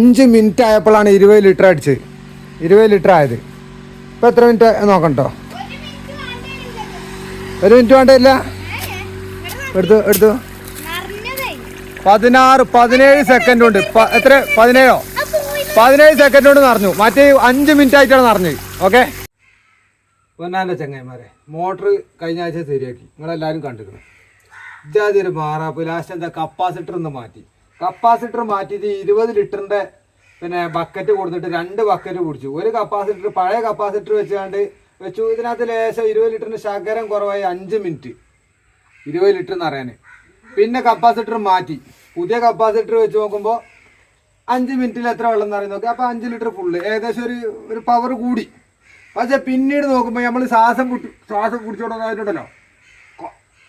5 minute ആയപ്പോഴാണ് 20 litre അടിച്ചത്. 20 litre ആയത്. ഇപ്പം എത്ര മിനിറ്റ് നോക്കണ്ടോ? 1 മിനിറ്റ് വേണ്ടല്ല. എടുത്തു 17 സെക്കൻഡ് കൊണ്ട് എത്ര 17 സെക്കൻഡ് കൊണ്ട് നിറഞ്ഞു. മറ്റേ 5 മിനിറ്റ് ആയിട്ടാണ് നിറഞ്ഞത്. ഓക്കെ, പൊന്നാൻ്റെ ചങ്ങായിമാരെ, മോട്ടർ കഴിഞ്ഞ ആഴ്ച ശരിയാക്കി. നിങ്ങളെല്ലാവരും കണ്ടിരിക്കണം. ഇജാതിയൊരു മാറാപ്പ്. ലാസ്റ്റ് എന്താ, കപ്പാസിറ്റർ ഒന്ന് മാറ്റി. കപ്പാസിറ്റർ മാറ്റിയിട്ട് 20 ലിറ്ററിൻ്റെ ബക്കറ്റ് കൊടുത്തിട്ട് 2 ബക്കറ്റ് കുടിച്ചു. ഒരു കപ്പാസിറ്റർ, പഴയ കപ്പാസിറ്റർ വെച്ചു. ഇതിനകത്ത് ലേശം 20 ലിറ്ററിന് ശകരം കുറവായി 5 മിനിറ്റ് 20 ലിറ്റർ നിറയാൻ. പിന്നെ കപ്പാസിറ്റർ മാറ്റി, പുതിയ കപ്പാസിറ്റർ വെച്ച് നോക്കുമ്പോൾ 5 മിനിറ്റിൽ എത്ര വെള്ളം നിറയും നോക്കി. അപ്പോൾ 5 ലിറ്റർ ഫുള്ള്, ഏകദേശം ഒരു പവർ കൂടി. പക്ഷേ പിന്നീട് നോക്കുമ്പോൾ നമ്മൾ ശ്വാസം കുടിച്ചോണ്ടല്ലോ,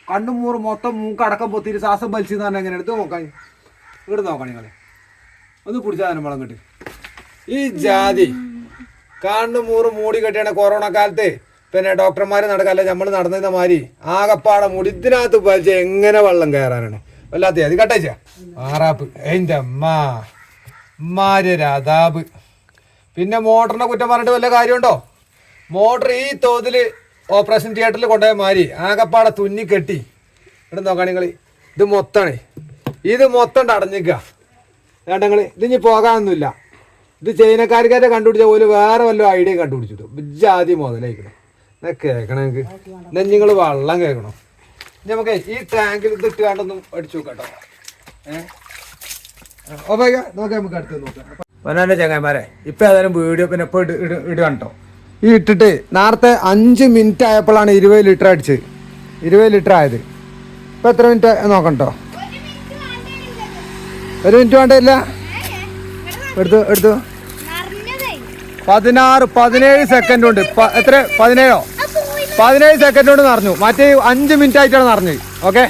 കണ്ണും മൂറും മൊത്തം മൂക്കടക്കം പൊത്തിയിട്ട് ശ്വാസം വലിച്ചെന്ന് പറഞ്ഞാൽ എങ്ങനെ എടുത്ത് നോക്കാൻ. ഇവിടെ നോക്കാം, നിങ്ങൾ ഒന്ന് പിടിച്ചാൽ തന്നെ വെള്ളം കിട്ടി. ഈ ജാതി കണ്ണും മൂറും മൂടി കെട്ടിയാണ് കൊറോണ കാലത്ത് ഡോക്ടർമാർ നടക്കല്ല, നമ്മൾ നടന്നിരുന്ന മാതിരി ആകപ്പാടെ മുടി ഇതിനകത്ത് വലിച്ച എങ്ങനെ വെള്ളം കയറാനാണ്. വല്ലാത്ത അത് കട്ടേച്ച ആറാപ്പ്. എൻ്റെ അമ്മാര് അതാബ്. പിന്നെ മോട്ടറിനെ കുറ്റം പറഞ്ഞിട്ട് വല്ല കാര്യമുണ്ടോ? മോട്ടർ ഈ തോതിൽ ഓപ്പറേഷൻ തിയേറ്ററിൽ കൊണ്ടുപോയ മാതിരി ആകപ്പാടെ തുന്നി കെട്ടി. ഇവിടെ നോക്കാം നിങ്ങൾ, ഇത് മൊത്തം അടഞ്ഞിക്കുക. വേണ്ടങ്ങൾ ഇതിഞ്ഞ് പോകാനൊന്നുമില്ല. ഇത് ചൈനക്കാർക്കാരെ കണ്ടുപിടിച്ച പോലെ വേറെ വല്ല ഐഡിയ കണ്ടുപിടിച്ചിട്ടു. ജാതി മുതലായിക്കണം. എന്നാ കേൾക്കണം നിങ്ങൾക്ക്. എന്നാ നിങ്ങൾ വെള്ളം കേൾക്കണം. നമുക്ക് ഈ ടാങ്കിൽ ഇത് ഇട്ടുകാണ്ടൊന്നും അടിച്ചു നോക്കാം കേട്ടോ. നോക്കാം, നമുക്ക് അടുത്ത് നോക്കാം. പൊന്നാൻ്റെ ചങ്ങായിമാരെ, ഇപ്പം ഏതായാലും വീഡിയോ പിന്നെ ഇപ്പോൾ ഇടുക കേട്ടോ. ഈ ഇട്ടിട്ട് നേരത്തെ 5 മിനിറ്റ് ആയപ്പോഴാണ് 20 ലിറ്റർ അടിച്ചത്. 20 ലിറ്റർ ആയത്. ഇപ്പം എത്ര മിനിറ്റ് നോക്കണ്ടോ? 1 മിനിറ്റ് വേണ്ടല്ല. എടുത്തു 17 സെക്കൻഡ് കൊണ്ട് എത്ര 17 സെക്കൻഡ് കൊണ്ട് നിറഞ്ഞു. മറ്റേ 5 മിനിറ്റ് ആയിട്ടാണ് നിറഞ്ഞത്. ഓക്കെ.